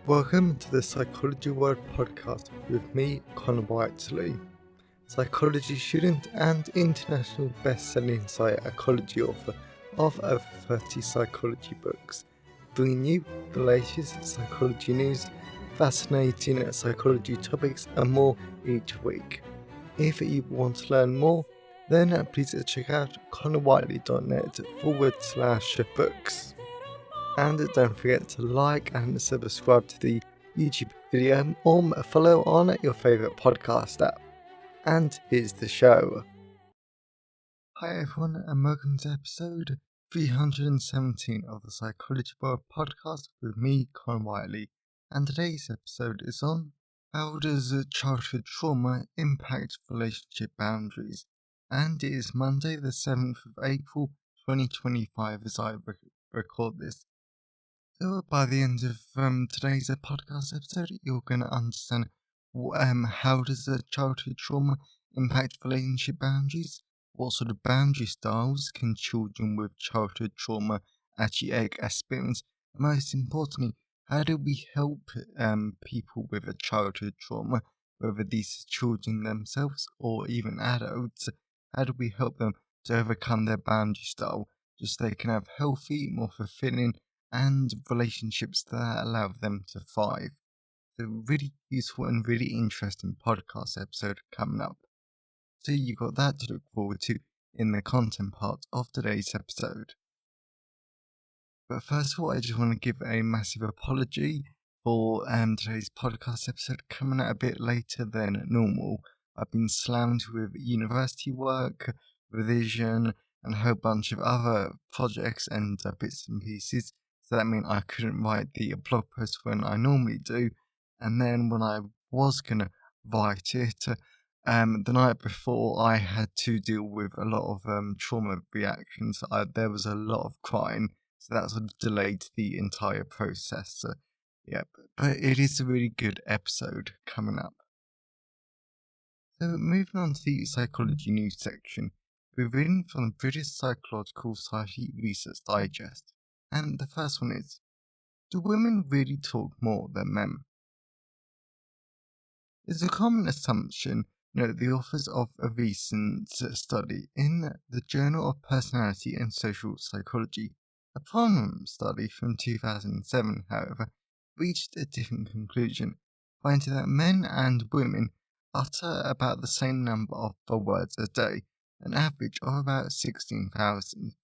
Welcome to the Psychology World podcast with me, Connor Whiteley, psychology student and international best-selling psychology author of over 30 psychology books, bringing you the latest psychology news, fascinating psychology topics and more each week. If you want to learn more, then please check out connorwhiteley.net/books. And don't forget to like and subscribe to the YouTube video or follow on your favourite podcast app. And here's the show. Hi everyone, and welcome to episode 317 of the Psychology World podcast with me, Con Whiteley. And today's episode is on how does childhood trauma impact relationship boundaries? And it is Monday the 7th of April 2025 as I record this. So by the end of today's podcast episode, you're going to understand how does childhood trauma impact relationship boundaries? What sort of boundary styles can children with childhood trauma actually experience? And most importantly, how do we help people with a childhood trauma, whether these are children themselves or even adults? How do we help them to overcome their boundary style just so they can have healthy, more fulfilling and relationships that allow them to thrive? So really useful and really interesting podcast episode coming up. So you got that to look forward to in the content part of today's episode. But first of all, I just want to give a massive apology for today's podcast episode coming out a bit later than normal. I've been slammed with university work, revision, and a whole bunch of other projects and bits and pieces. So that meant I couldn't write the blog post when I normally do. And then when I was going to write it, the night before I had to deal with a lot of trauma reactions. There was a lot of crying, so that sort of delayed the entire process. But it is a really good episode coming up. So moving on to the psychology news section, we're reading from the British Psychological Society Research Digest. And the first one is, do women really talk more than men? It's a common assumption, the authors of a recent study in the Journal of Personality and Social Psychology, a prominent study from 2007, however, reached a different conclusion, finding that men and women utter about the same number of words a day, an average of about 16,000.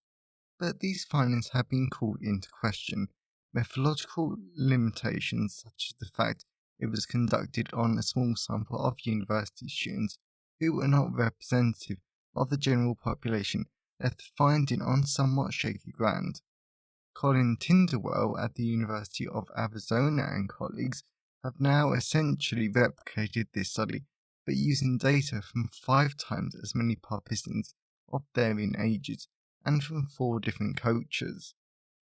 But these findings have been called into question. Methodological limitations, such as the fact it was conducted on a small sample of university students who were not representative of the general population, left the finding on somewhat shaky ground. Colin Tinderwell at the University of Arizona and colleagues have now essentially replicated this study, but using data from 5 times as many participants of varying ages and from 4 different cultures.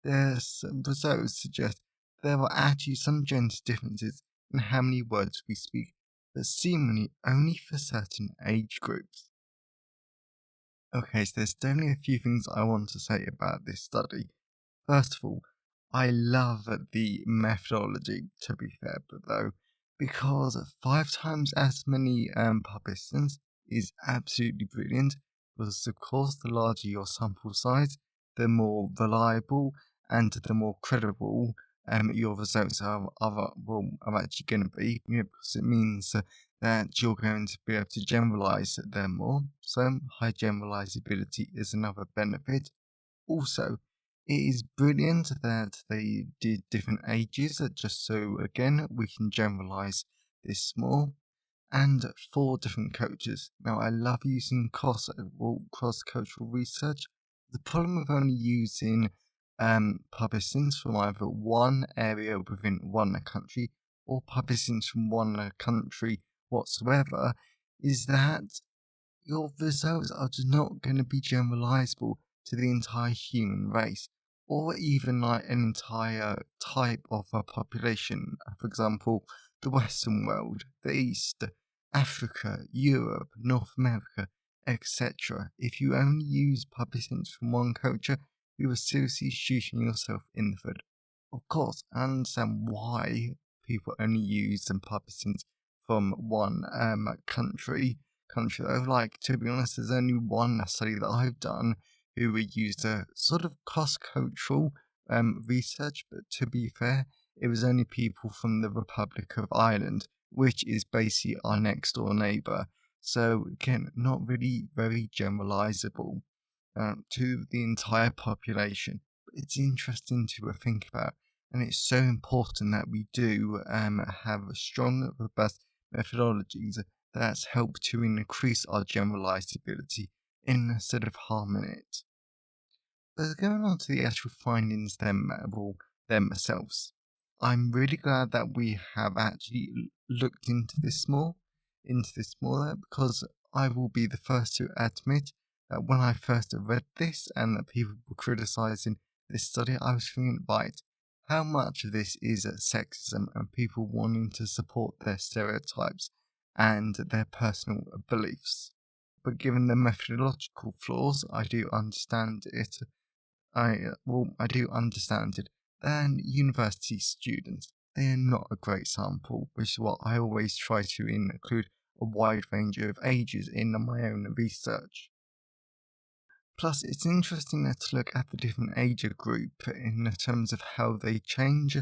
Their results suggest there are actually some gender differences in how many words we speak, but seemingly only for certain age groups. Okay, so there's definitely a few things I want to say about this study. First of all, I love the methodology, to be fair, but though, because 5 times as many participants is absolutely brilliant, because of course the larger your sample size, the more reliable and the more credible your results are actually going to be, because it means that you're going to be able to generalize them more. So high generalizability is another benefit. Also, it is brilliant that they did different ages, just so again we can generalize this more. And 4 different cultures. Now, I love using cross-cultural research. The problem with only using participants from either one area within one country or participants from one country whatsoever is that your results are just not going to be generalizable to the entire human race, or even like an entire type of a population. For example, the Western world, the East, Africa, Europe, North America, etc. If you only use participants from one culture, you are seriously shooting yourself in the foot. Of course, I understand why people only use and participants from one country. Though, like, to be honest, there's only one study that I've done who we used a sort of cross-cultural research, but to be fair, it was only people from the Republic of Ireland, which is basically our next door neighbour. So again, not really very generalizable to the entire population. But it's interesting to think about, and it's so important that we do have strong, robust methodologies that's helped to increase our generalizability instead of harming it. But going on to the actual findings themselves, I'm really glad that we have actually looked into this more, because I will be the first to admit that when I first read this and that people were criticizing this study, I was thinking, right, how much of this is sexism and people wanting to support their stereotypes and their personal beliefs? But given the methodological flaws, I do understand it. I do understand it. And university students, they are not a great sample, which is what I always try to include a wide range of ages in my own research. Plus, it's interesting to look at the different age group in terms of how they change,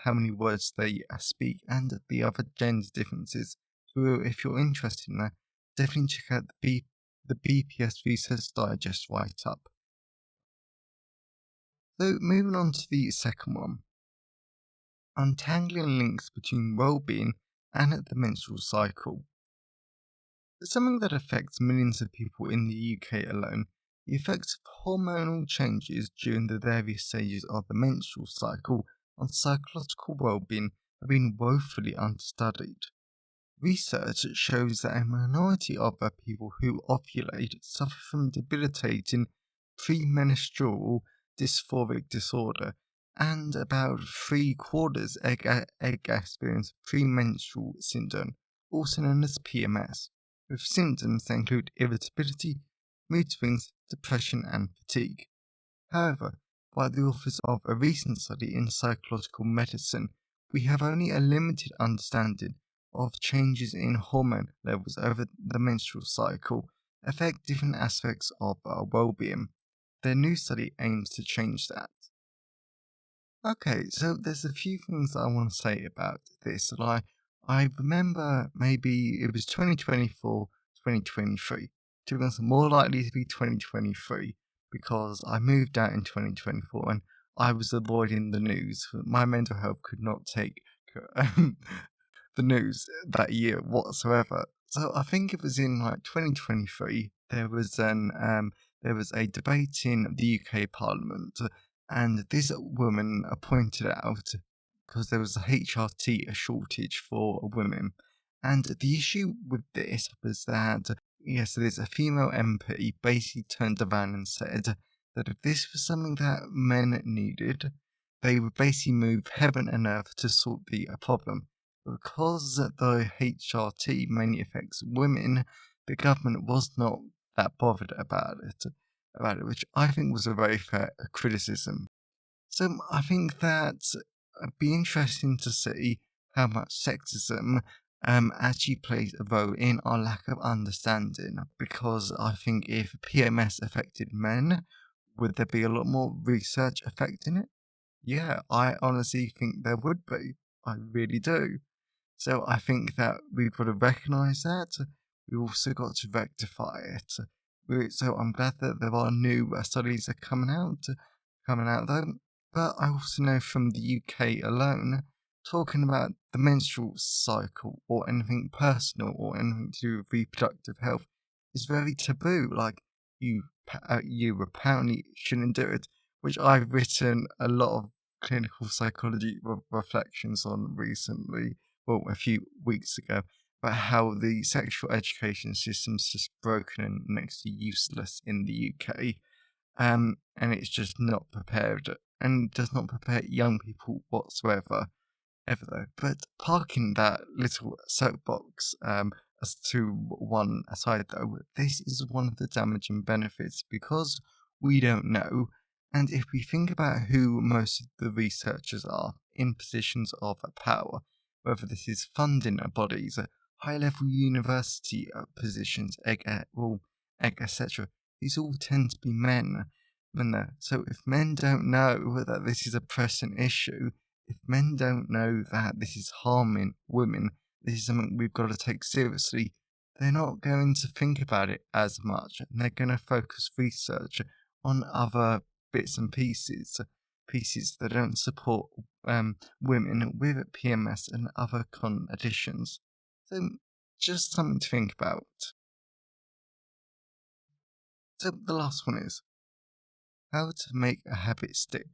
how many words they speak, and the other gender differences. So, if you're interested in that, definitely check out the BPS Research Digest write up. So, moving on to the second one, untangling links between well-being and the menstrual cycle. It's something that affects millions of people in the UK alone. The effects of hormonal changes during the various stages of the menstrual cycle on psychological well-being have been woefully understudied. Research shows that a minority of people who ovulate suffer from debilitating premenstrual dysphoric disorder, and about 3/4 experience premenstrual syndrome, also known as PMS, with symptoms that include irritability, mood swings, depression, and fatigue. However, by the authors of a recent study in psychological medicine, we have only a limited understanding of changes in hormone levels over the menstrual cycle affect different aspects of our well-being. Their new study aims to change that. Okay, so there's a few things I want to say about this. Like, I remember maybe it was 2024, 2023. To be honest, more likely to be 2023 because I moved out in 2024 and I was avoiding the news. My mental health could not take um, the news that year whatsoever. So I think it was in like 2023. There was a debate in the UK Parliament, and this woman pointed out because there was a HRT shortage for women, and the issue with this was that yes, there's a female MP basically turned around and said that if this was something that men needed, they would basically move heaven and earth to sort the problem. Because the HRT mainly affects women, the government was not that bothered about it, which I think was a very fair criticism. So I think that it'd be interesting to see how much sexism actually plays a role in our lack of understanding. Because I think if PMS affected men, would there be a lot more research affecting it? Yeah, I honestly think there would be. I really do. So I think that we've got to recognise that. We've also got to rectify it. So I'm glad that there are new studies that are coming out though. But I also know from the UK alone, talking about the menstrual cycle or anything personal or anything to do with reproductive health is very taboo. Like you apparently shouldn't do it, which I've written a lot of clinical psychology reflections on recently, well, a few weeks ago, about how the sexual education system's just broken and next to useless in the UK. And it's just not prepared and does not prepare young people whatsoever, ever though. But parking that little soapbox as to one aside though, this is one of the damaging benefits because we don't know. And if we think about who most of the researchers are in positions of power, whether this is funding bodies, high-level university positions, etc. These all tend to be men. So if men don't know that this is a pressing issue, if men don't know that this is harming women, this is something we've got to take seriously, they're not going to think about it as much, and they're going to focus research on other bits and pieces that don't support women with PMS and other conditions. So, just something to think about. So, the last one is how to make a habit stick.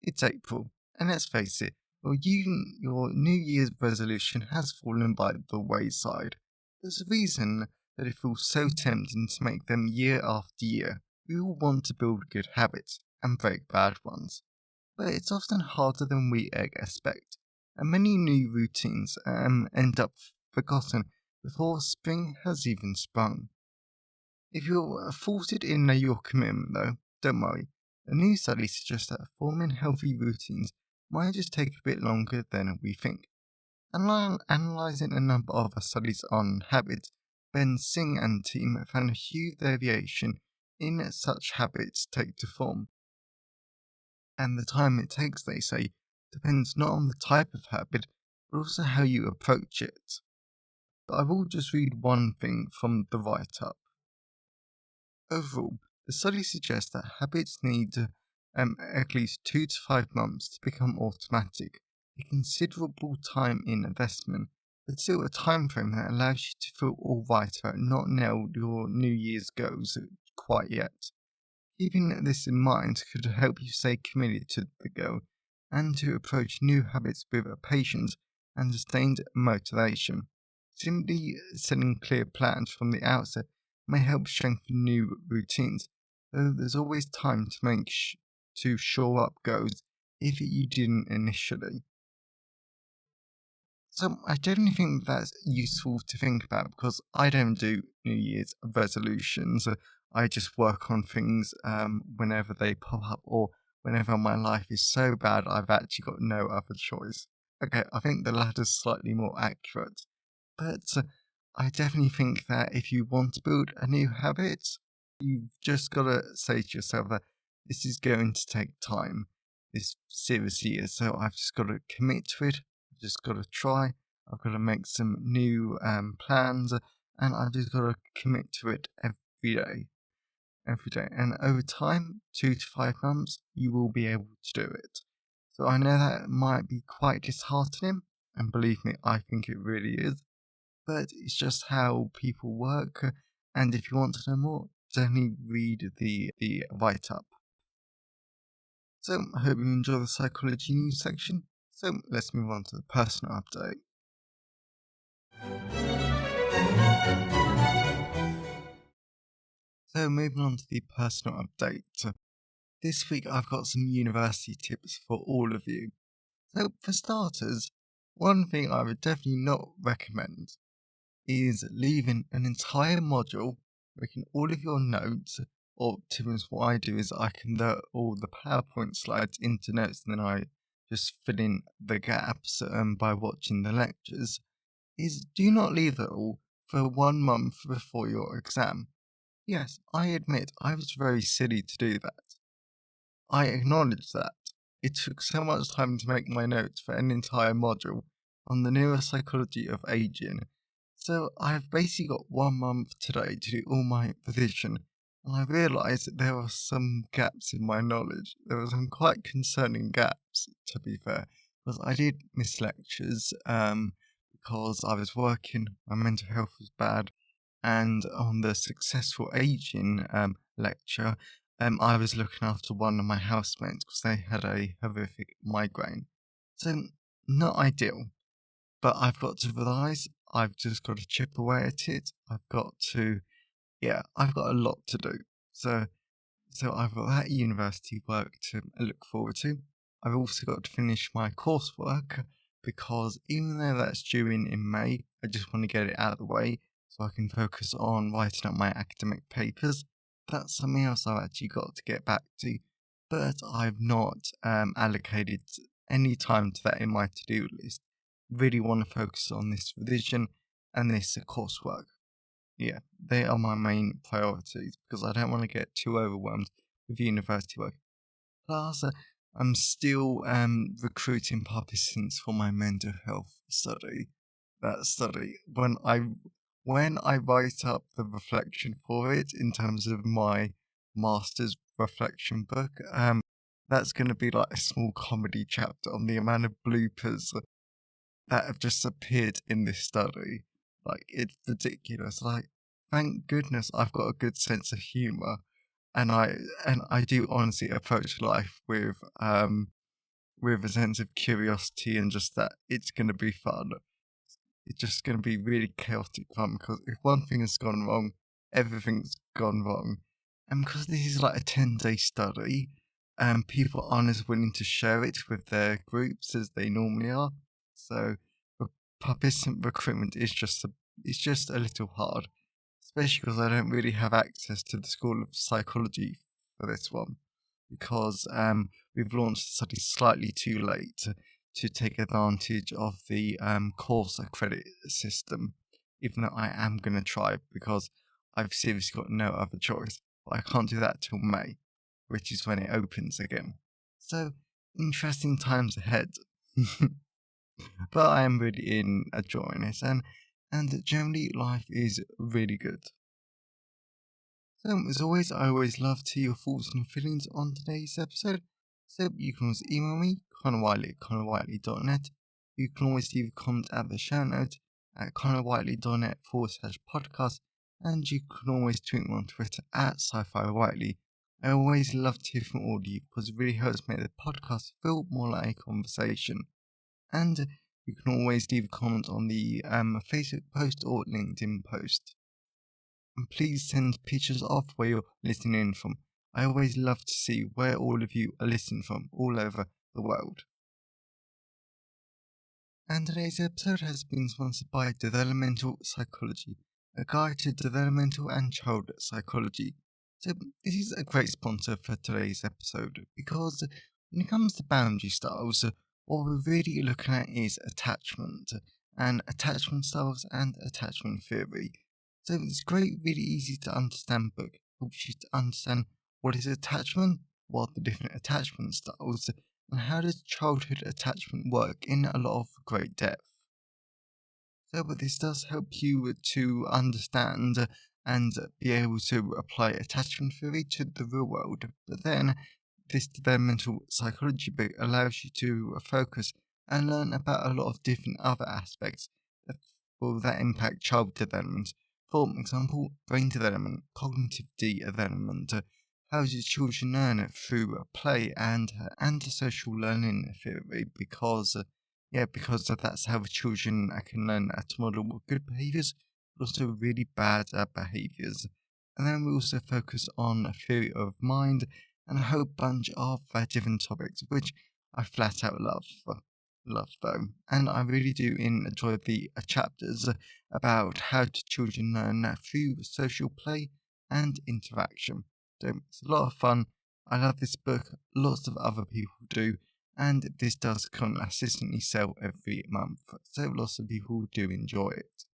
It's April, and let's face it, your New Year's resolution has fallen by the wayside. There's a reason that it feels so tempting to make them year after year. We all want to build good habits and break bad ones, but it's often harder than we expect, and many new routines end up forgotten before spring has even sprung. If you're faulted in your commitment, though, don't worry. A new study suggests that forming healthy routines might just take a bit longer than we think. Analysing a number of studies on habits, Ben Singh and team found a huge variation in such habits take to form. And the time it takes, they say, depends not on the type of habit, but also how you approach it. But I will just read one thing from the write-up. Overall, the study suggests that habits need at least 2 to 5 months to become automatic, a considerable time in investment, but still a time frame that allows you to feel alright about not nailed your New Year's goals quite yet. Keeping this in mind could help you stay committed to the goal and to approach new habits with patience and sustained motivation. Simply setting clear plans from the outset may help strengthen new routines, though there's always time to to shore up goals if you didn't initially. So I definitely think that's useful to think about because I don't do New Year's resolutions. I just work on things whenever they pop up or whenever my life is so bad I've actually got no other choice. Okay, I think the latter's slightly more accurate, but I definitely think that if you want to build a new habit, you've just got to say to yourself that this is going to take time. This seriously is. So I've just got to commit to it. I've just got to try. I've got to make some new plans, and I've just got to commit to it every day. Every day. And over time, 2 to 5 months, you will be able to do it. So I know that might be quite disheartening, and believe me, I think it really is. But it's just how people work. And if you want to know more, definitely read the write up. So I hope you enjoy the psychology news section. So let's move on to the personal update. So moving on to the personal update. This week I've got some university tips for all of you. So for starters, one thing I would definitely not recommend is leaving an entire module, making all of your notes, or to be honest, what I do is I convert all the PowerPoint slides into notes and then I just fill in the gaps by watching the lectures, is do not leave it all for 1 month before your exam. Yes, I admit I was very silly to do that. I acknowledge that. It took so much time to make my notes for an entire module on the neuropsychology of aging. So I've basically got 1 month today to do all my revision, and I realised that there were some gaps in my knowledge. There were some quite concerning gaps, to be fair, because I did miss lectures because I was working, my mental health was bad, and on the successful aging lecture, I was looking after one of my housemates because they had a horrific migraine. So, not ideal, but I've got to realise I've just got to chip away at it. I've got a lot to do. So I've got that university work to look forward to. I've also got to finish my coursework because even though that's due in May, I just want to get it out of the way so I can focus on writing up my academic papers. That's something else I've actually got to get back to, but I've not allocated any time to that in my to-do list. really want to focus on this revision and this coursework. Yeah, they are my main priorities because I don't want to get too overwhelmed with university work. Plus, I'm still recruiting participants for my mental health study. That study, when I write up the reflection for it in terms of my master's reflection book, that's going to be like a small comedy chapter on the amount of bloopers that have just appeared in this study. Like, it's ridiculous. Like, thank goodness I've got a good sense of humor, and I do honestly approach life with a sense of curiosity and just that it's gonna be fun. It's just gonna be really chaotic fun because if one thing has gone wrong, everything's gone wrong. And because this is like a 10-day study, people aren't as willing to share it with their groups as they normally are. So the participant recruitment it's just a little hard, especially because I don't really have access to the School of Psychology for this one, because we've launched the study slightly too late to take advantage of the course credit system, even though I am going to try because I've seriously got no other choice. But I can't do that till May, which is when it opens again. So, interesting times ahead. But I am really enjoying it, and generally life is really good. So, as always, I always love to hear your thoughts and feelings on today's episode. So, you can always email me, connorwhiteley@connorwhiteley.net. You can always leave a comment at the show notes at connorwhiteley.net/podcast. And you can always tweet me on Twitter at sci-fi I always love to hear from all of you because it really helps make the podcast feel more like a conversation. And you can always leave a comment on the Facebook post or LinkedIn post. And please send pictures of where you're listening in from. I always love to see where all of you are listening from all over the world. And today's episode has been sponsored by Developmental Psychology, a guide to developmental and child psychology. So this is a great sponsor for today's episode because when it comes to boundary styles, what we're really looking at is attachment and attachment styles and attachment theory. So it's great, really easy to understand book. Helps you to understand what is attachment, what are the different attachment styles, and how does childhood attachment work in a lot of great depth. So, but this does help you to understand and be able to apply attachment theory to the real world. But then, this developmental psychology book allows you to focus and learn about a lot of different other aspects that impact child development. For example, brain development, cognitive development, how do children learn through play and social learning theory? Because that's how the children can learn to model good behaviours, but also really bad behaviours. And then we also focus on theory of mind and a whole bunch of different topics, which I flat out love though. And I really do enjoy the chapters about how children learn through social play and interaction. So it's a lot of fun. I love this book. Lots of other people do. And this does consistently sell every month. So lots of people do enjoy it.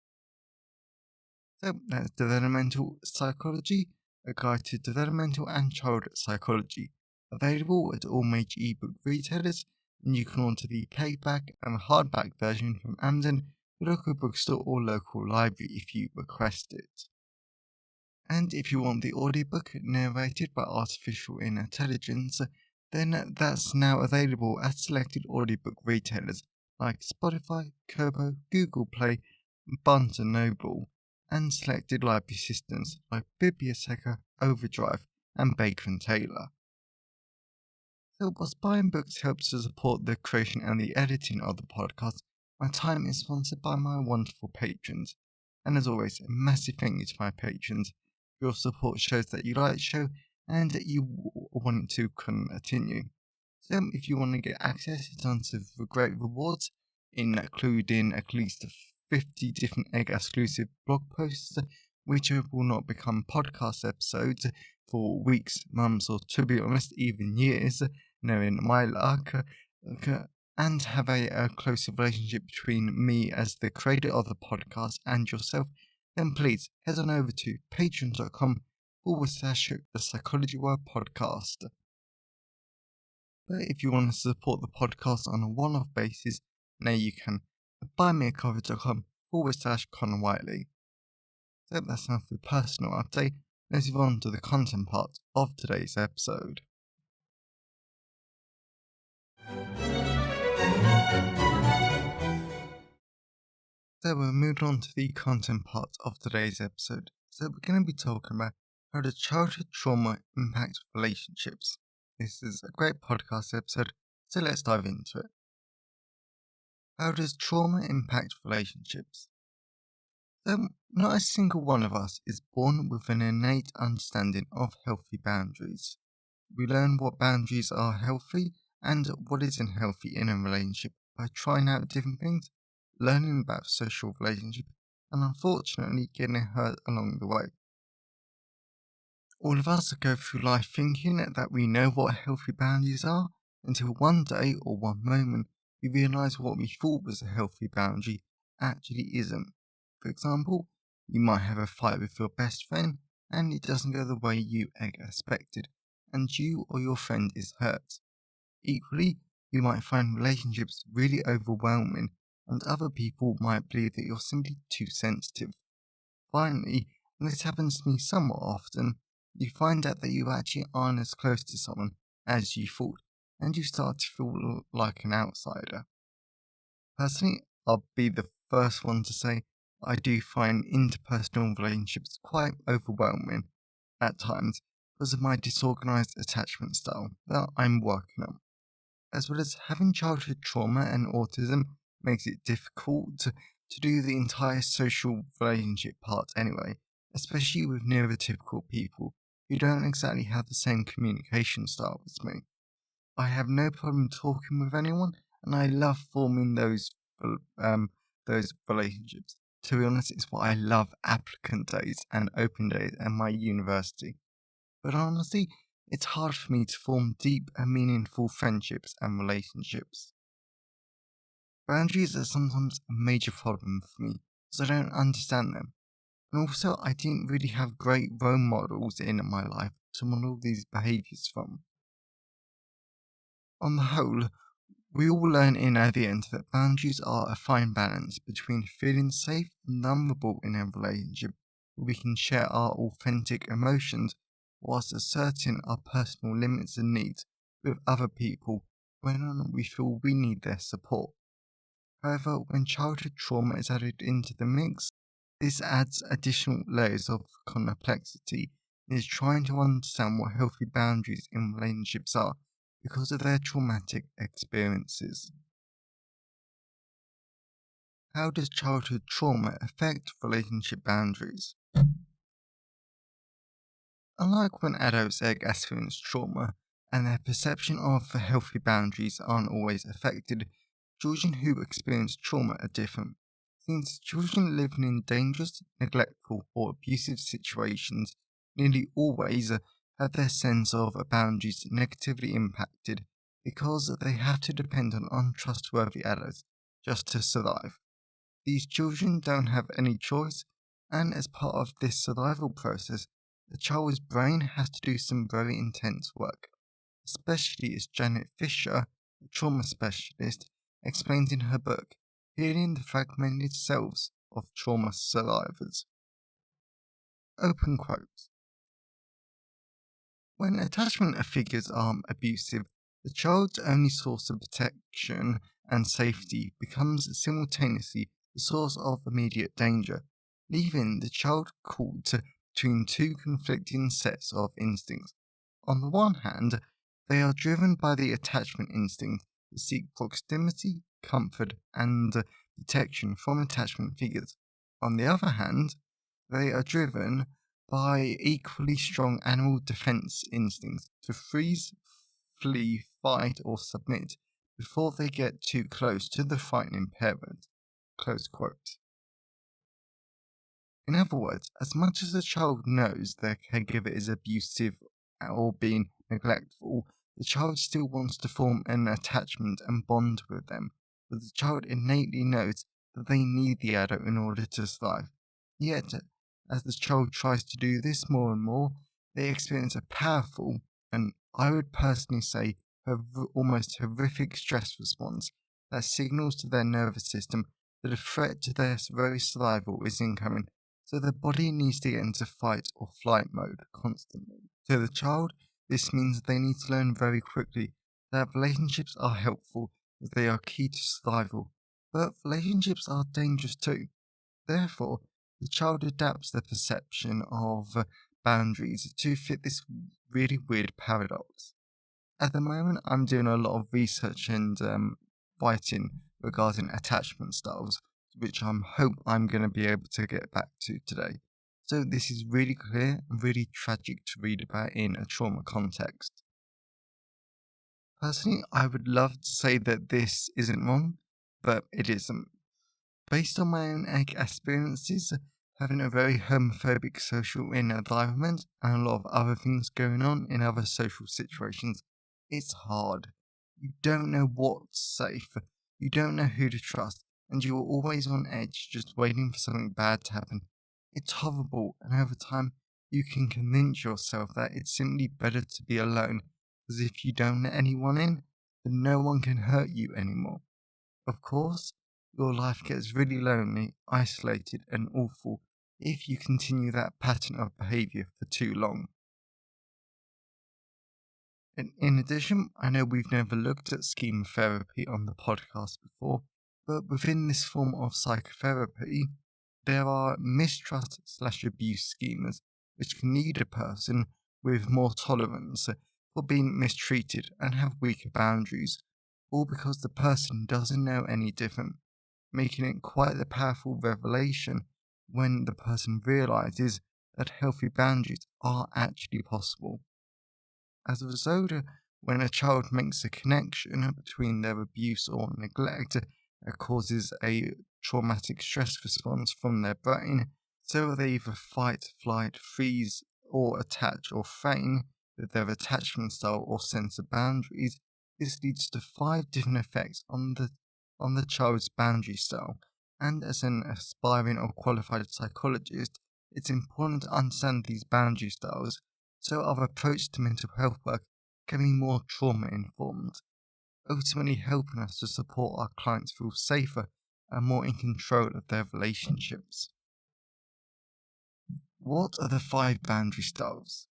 So that's Developmental Psychology, a guide to developmental and child psychology. Available at all major ebook retailers, and you can order the paperback and hardback version from Amazon, your local bookstore or local library if you request it. And if you want the audiobook narrated by artificial intelligence, then that's now available at selected audiobook retailers like Spotify, Kobo, Google Play, Barnes & Noble, and selected library systems like Biblioteca, Overdrive, and Baker & Taylor. So whilst buying books helps to support the creation and the editing of the podcast, my time is sponsored by my wonderful patrons. And as always, a massive thank you to my patrons. Your support shows that you like the show and that you want it to continue. So if you want to get access to tons of great rewards, including at least 50 different exclusive blog posts, which will not become podcast episodes for weeks, months, or to be honest, even years, knowing my luck, and have a closer relationship between me as the creator of the podcast and yourself, then please head on over to patreon.com/the Psychology World Podcast. But if you want to support the podcast on a one-off basis, now you can at buymeacoffee.com/Connor Whiteley. So that's enough for the personal update. Let's move on to the content part of today's episode. So we're moving on to the content part of today's episode. So we're going to be talking about how does childhood trauma impact relationships. This is a great podcast episode, so let's dive into it. How does trauma impact relationships? So not a single one of us is born with an innate understanding of healthy boundaries. We learn what boundaries are healthy and what isn't healthy in a relationship by trying out different things, learning about social relationships, and unfortunately getting hurt along the way. All of us go through life thinking that we know what healthy boundaries are until one day or one moment we realise what we thought was a healthy boundary actually isn't. For example, you might have a fight with your best friend and it doesn't go the way you expected, and you or your friend is hurt. Equally, you might find relationships really overwhelming, and other people might believe that you're simply too sensitive. Finally, and this happens to me somewhat often, you find out that you actually aren't as close to someone as you thought, and you start to feel like an outsider. Personally, I'll be the first one to say I do find interpersonal relationships quite overwhelming at times because of my disorganized attachment style that I'm working on. As well as having childhood trauma and autism makes it difficult to do the entire social relationship part anyway, especially with neurotypical people who don't exactly have the same communication style as me. I have no problem talking with anyone, and I love forming those relationships. To be honest, it's what I love applicant days and open days at my university. But honestly, it's hard for me to form deep and meaningful friendships and relationships. Boundaries are sometimes a major problem for me because I don't understand them. And also, I didn't really have great role models in my life to model these behaviours from. On the whole, we all learn in at the end that boundaries are a fine balance between feeling safe and vulnerable in a relationship where we can share our authentic emotions whilst asserting our personal limits and needs with other people when we feel we need their support. However, when childhood trauma is added into the mix, this adds additional layers of complexity and is trying to understand what healthy boundaries in relationships are because of their traumatic experiences. How does childhood trauma affect relationship boundaries? Unlike when adults experience trauma and their perception of healthy boundaries aren't always affected, children who experience trauma are different. Since children living in dangerous, neglectful, or abusive situations nearly always have their sense of boundaries negatively impacted because they have to depend on untrustworthy adults just to survive. These children don't have any choice, and as part of this survival process, the child's brain has to do some very intense work, especially as Janet Fisher, a trauma specialist, explains in her book, Healing the Fragmented Selves of Trauma Survivors. Open quotes. When attachment figures are abusive, the child's only source of protection and safety becomes simultaneously the source of immediate danger, leaving the child caught between two conflicting sets of instincts. On the one hand, they are driven by the attachment instinct to seek proximity, comfort, and protection from attachment figures. On the other hand, they are driven by equally strong animal defense instincts to freeze, flee, fight, or submit before they get too close to the frightening parent. Close quote. In other words, as much as the child knows their caregiver is abusive or being neglectful, the child still wants to form an attachment and bond with them, but the child innately knows that they need the adult in order to survive. Yet, as the child tries to do this more and more, they experience a powerful, and I would personally say almost horrific stress response that signals to their nervous system that a threat to their very survival is incoming, so the body needs to get into fight or flight mode constantly. To the child, this means they need to learn very quickly that relationships are helpful as they are key to survival, but relationships are dangerous too. Therefore, the child adapts their perception of boundaries to fit this really weird paradox. At the moment, I'm doing a lot of research and writing regarding attachment styles, which I'm going to be able to get back to today. So this is really clear and really tragic to read about in a trauma context. Personally, I would love to say that this isn't wrong, but it isn't. Based on my own experiences, having a very homophobic social environment and a lot of other things going on in other social situations, it's hard. You don't know what's safe, you don't know who to trust, and you are always on edge just waiting for something bad to happen. It's horrible, and over time, you can convince yourself that it's simply better to be alone, because if you don't let anyone in, then no one can hurt you anymore. Of course, your life gets really lonely, isolated, and awful if you continue that pattern of behavior for too long. And in addition, I know we've never looked at schema therapy on the podcast before, but within this form of psychotherapy, there are mistrust/abuse schemas which can lead a person with more tolerance for being mistreated and have weaker boundaries, all because the person doesn't know any different, making it quite a powerful revelation when the person realizes that healthy boundaries are actually possible. As a result, when a child makes a connection between their abuse or neglect, it causes a traumatic stress response from their brain, so they either fight, flight, freeze, or attach or feign with their attachment style or sense of boundaries. This leads to 5 different effects on the child's boundary style. And as an aspiring or qualified psychologist, it's important to understand these boundary styles so our approach to mental health work can be more trauma informed, ultimately helping us to support our clients feel safer and more in control of their relationships. What are the 5 boundary styles?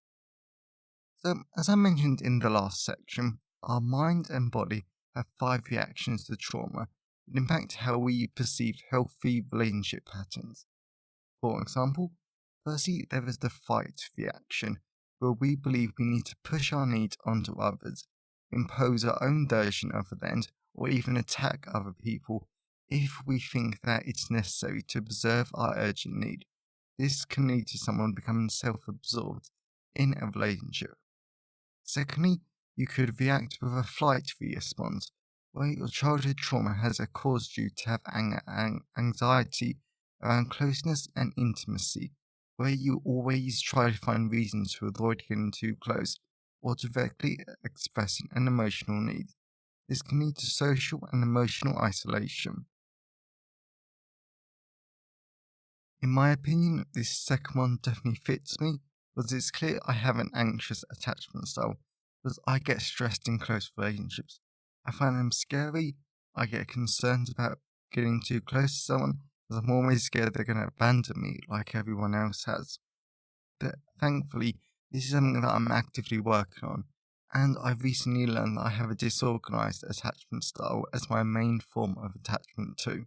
So, as I mentioned in the last section, our mind and body have 5 reactions to trauma that impact how we perceive healthy relationship patterns. For example, firstly, there is the fight reaction, where we believe we need to push our needs onto others, impose our own version of events, or even attack other people if we think that it's necessary to preserve our urgent need. This can lead to someone becoming self absorbed in a relationship. Secondly, you could react with a flight response, where your childhood trauma has caused you to have anxiety around closeness and intimacy, where you always try to find reasons to avoid getting too close or directly expressing an emotional need. This can lead to social and emotional isolation. In my opinion, this second one definitely fits me, because it's clear I have an anxious attachment style, because I get stressed in close relationships. I find them scary, I get concerned about getting too close to someone, because I'm always scared they're going to abandon me like everyone else has. Thankfully, this is something that I'm actively working on, and I've recently learned that I have a disorganized attachment style as my main form of attachment too.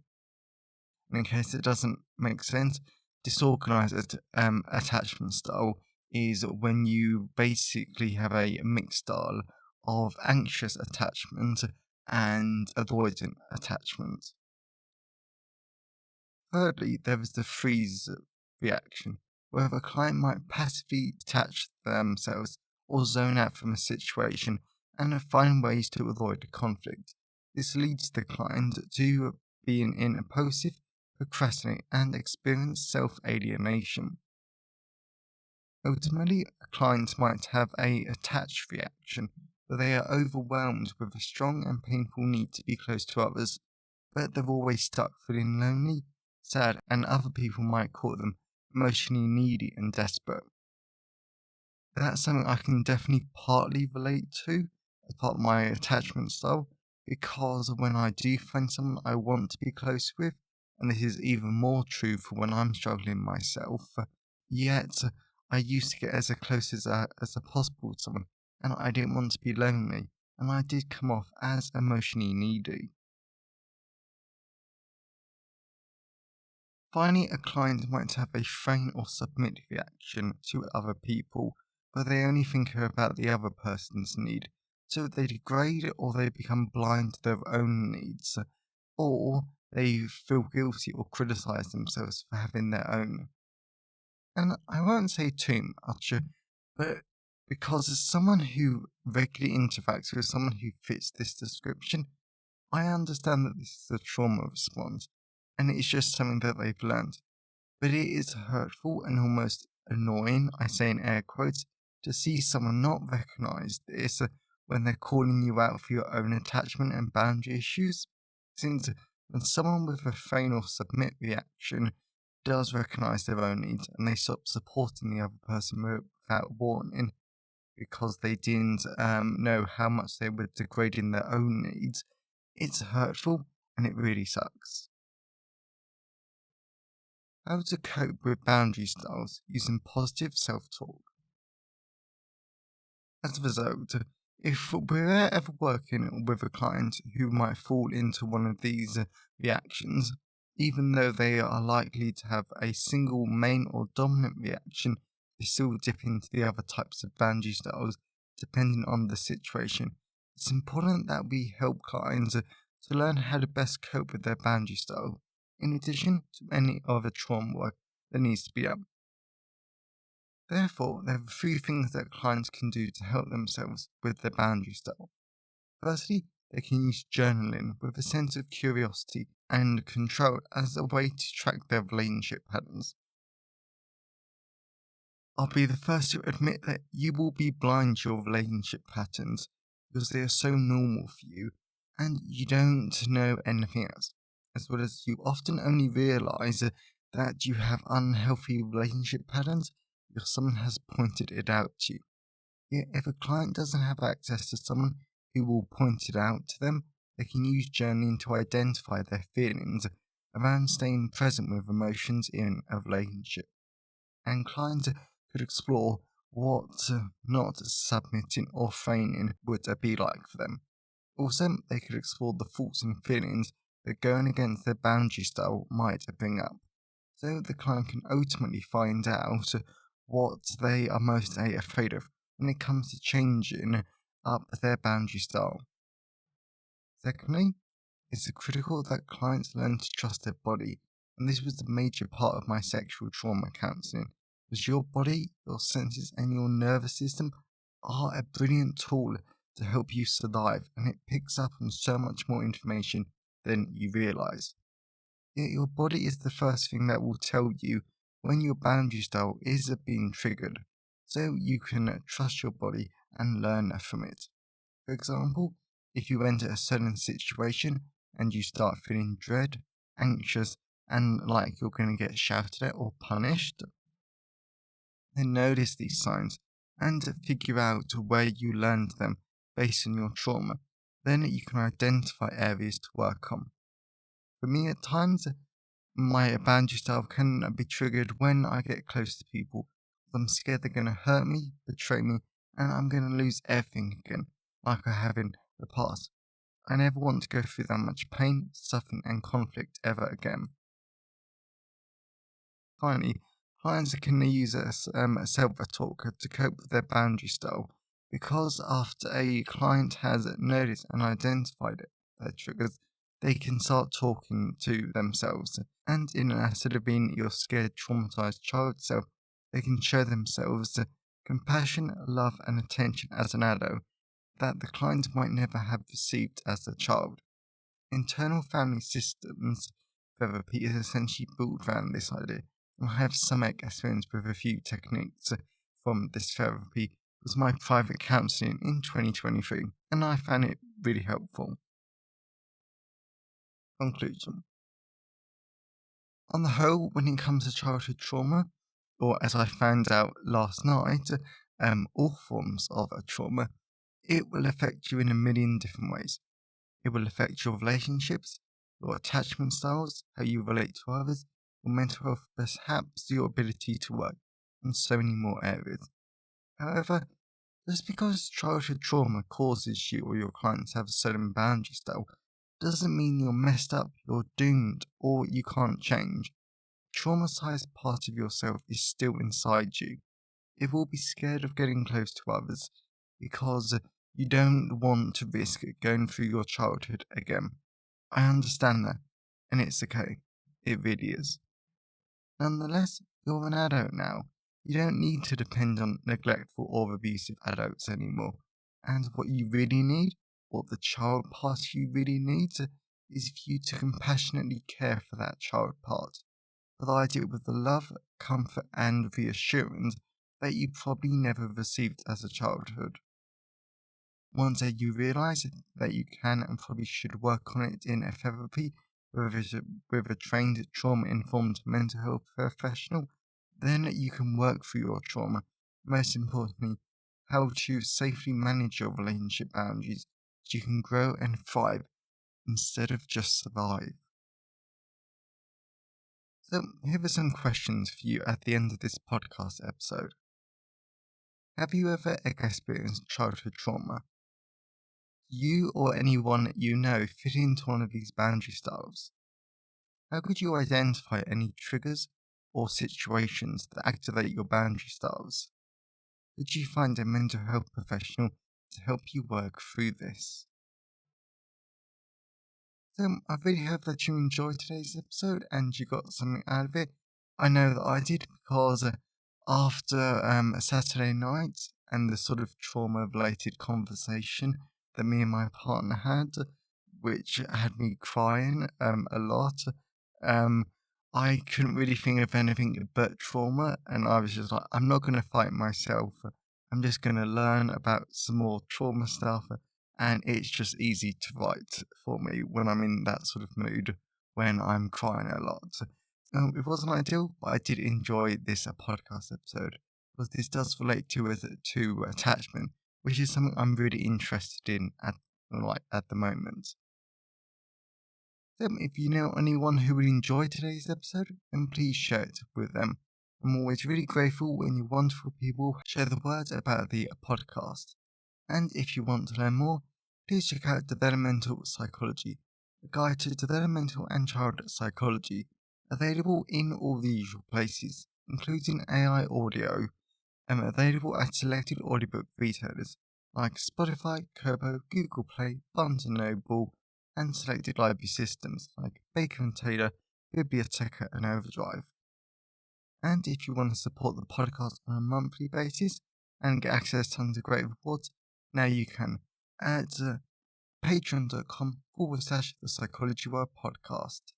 In case it doesn't make sense, disorganized attachment style is when you basically have a mixed style of anxious attachment and avoidant attachment. Thirdly, there is the freeze reaction, where a client might passively detach themselves or zone out from a situation and find ways to avoid the conflict. This leads the client to being impulsive, procrastinate, and experience self-alienation. Ultimately, a client might have a attached reaction, but they are overwhelmed with a strong and painful need to be close to others, but they're always stuck feeling lonely, sad, and other people might call them emotionally needy and desperate. That's something I can definitely partly relate to as part of my attachment style, because when I do find someone I want to be close with, and this is even more true for when I'm struggling myself, yet I used to get as close as possible to someone, and I didn't want to be lonely, and I did come off as emotionally needy. Finally, a client might have a faint or submit reaction to other people, but they only think about the other person's need. So they degrade or they become blind to their own needs, or they feel guilty or criticize themselves for having their own. And I won't say too much, but because as someone who regularly interacts with someone who fits this description, I understand that this is a trauma response, and it's just something that they've learned. But it is hurtful and almost annoying, I say in air quotes, to see someone not recognize this when they're calling you out for your own attachment and boundary issues. Since when someone with a fail or submit reaction does recognize their own needs and they stop supporting the other person without warning because they didn't know how much they were degrading their own needs, it's hurtful and it really sucks. How to cope with boundary styles using positive self talk. As a result, if we're ever working with a client who might fall into one of these reactions, even though they are likely to have a single main or dominant reaction, they still dip into the other types of boundary styles depending on the situation. It's important that we help clients to learn how to best cope with their boundary style, in addition to any other trauma work that needs to be done. Therefore, there are three things that clients can do to help themselves with their boundary style. Firstly, they can use journaling with a sense of curiosity and control as a way to track their relationship patterns. I'll be the first to admit that you will be blind to your relationship patterns because they are so normal for you and you don't know anything else, as well as you often only realize that you have unhealthy relationship patterns because someone has pointed it out to you. Yet, if a client doesn't have access to someone who will point it out to them, they can use journaling to identify their feelings around staying present with emotions in a relationship. And clients could explore what not submitting or feigning would be like for them. Also, they could explore the thoughts and feelings that going against their boundary style might bring up, so the client can ultimately find out what they are most afraid of when it comes to changing up their boundary style. Secondly, it's critical that clients learn to trust their body, and this was the major part of my sexual trauma counseling. Because your body, your senses, and your nervous system are a brilliant tool to help you survive, and it picks up on so much more information than you realize. Yet your body is the first thing that will tell you when your boundary style is being triggered, so you can trust your body and learn from it. For example, if you enter a certain situation and you start feeling dread, anxious, and like you're going to get shouted at or punished, then notice these signs and figure out where you learned them based on your trauma. Then you can identify areas to work on. For me, at times, my boundary style can be triggered when I get close to people. I'm scared they're going to hurt me, betray me, and I'm going to lose everything again, like I have in the past. I never want to go through that much pain, suffering, and conflict ever again. Finally, clients can use a self-talk to cope with their boundary style, because after a client has noticed and identified their triggers, they can start talking to themselves. And instead of being your scared, traumatized child self, they can show themselves compassion, love, and attention as an adult that the client might never have received as a child. Internal family systems therapy is essentially built around this idea, and I have some experience with a few techniques from this therapy was my private counselling in 2023, and I found it really helpful. Conclusion. On the whole, when it comes to childhood trauma, or as I found out last night, all forms of a trauma, it will affect you in a million different ways. It will affect your relationships, your attachment styles, how you relate to others, your mental health, perhaps your ability to work, and so many more areas. However, just because childhood trauma causes you or your clients to have a certain boundary style doesn't mean you're messed up, you're doomed, or you can't change. The traumatized part of yourself is still inside you. It will be scared of getting close to others because you don't want to risk going through your childhood again. I understand that, and it's okay. It really is. Nonetheless, you're an adult now. You don't need to depend on neglectful or abusive adults anymore. And what you really need, what the child part of you really needs, is for you to compassionately care for that child part. Provide it with the love, comfort, and reassurance that you probably never received as a childhood. Once you realise that you can and probably should work on it in a therapy with a trained trauma-informed mental health professional, then you can work through your trauma. Most importantly, how to safely manage your relationship boundaries so you can grow and thrive instead of just survive. So, here are some questions for you at the end of this podcast episode. Have you ever experienced childhood trauma? Do you or anyone you know fit into one of these boundary styles? How could you identify any triggers or situations that activate your boundary styles? Did you find a mental health professional to help you work through this? So, I really hope that you enjoyed today's episode and you got something out of it. I know that I did because after a Saturday night and the sort of trauma-related conversation that me and my partner had, which had me crying a lot, I couldn't really think of anything but trauma, and I was just like, I'm not going to fight myself. I'm just going to learn about some more trauma stuff, and it's just easy to write for me when I'm in that sort of mood, when I'm crying a lot. It wasn't ideal, but I did enjoy this podcast episode, because this does relate to attachment, which is something I'm really interested in at the moment. So if you know anyone who would enjoy today's episode, then please share it with them. I'm always really grateful when you wonderful people share the word about the podcast. And if you want to learn more, please check out Developmental Psychology, a guide to developmental and child psychology, available in all the usual places, including AI audio, and available at selected audiobook retailers like Spotify, Kobo, Google Play, Barnes & Noble, and selected library systems like Baker & Taylor, Biblioteca, and Overdrive. And if you want to support the podcast on a monthly basis and get access to tons of great rewards, now you can at patreon.com/The Psychology World Podcast.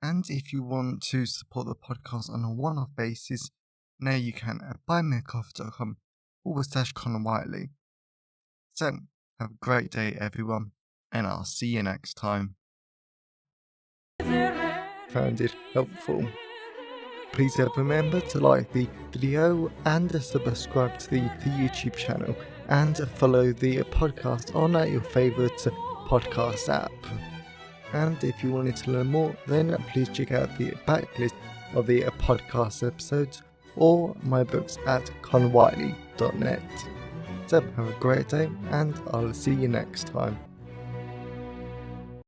And if you want to support the podcast on a one-off basis, now you can at buymeacoffee.com/Conor Whiteley. So, have a great day, everyone, and I'll see you next time. Found it helpful. Please remember to like the video and subscribe to the YouTube channel and follow the podcast on your favourite podcast app. And if you wanted to learn more, then please check out the backlist of the podcast episodes or my books at conwhiteley.net. So have a great day and I'll see you next time.